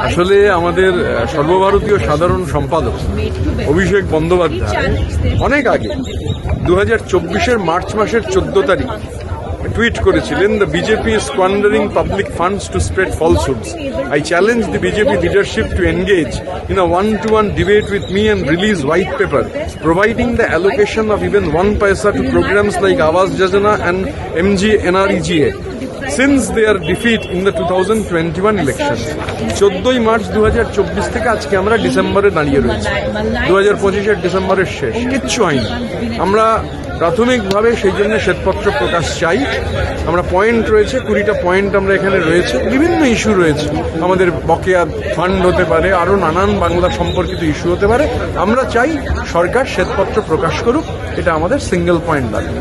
আসলে আমাদের সর্বভারতীয় সাধারণ সম্পাদক অভিষেক বন্দ্যোপাধ্যায় অনেক আগে 2024-এর মার্চ মাসের 14 তারিখ টুইট করেছিলেন, the BJP is squandering public funds to spread falsehoods. I challenge the BJP leadership to engage in a one-to-one debate with me and release white paper, providing the allocation of even 1 paisa to programs like Awas Yojana and MGNREGA. Since their defeat in the 2021 elections. 14 March 2024 থেকে আজকে আমরা ডিসেম্বরে দাঁড়িয়ে রয়েছি। 2025-এর ডিসেম্বরের শেষ, কিচ্ছু হয়নি। আমরা প্রাথমিকভাবে সেই জন্য শ্বেতপত্র প্রকাশ চাই। আমরা পয়েন্ট রয়েছে, 20টা পয়েন্ট আমরা এখানে রয়েছে, বিভিন্ন ইস্যু রয়েছে। আমাদের বকেয়া ফান্ড হতে পারে, আরও নানান বাংলা সম্পর্কিত ইস্যু হতে পারে। আমরা চাই সরকার শ্বেতপত্র প্রকাশ করুক, এটা আমাদের সিঙ্গেল পয়েন্ট দাবি।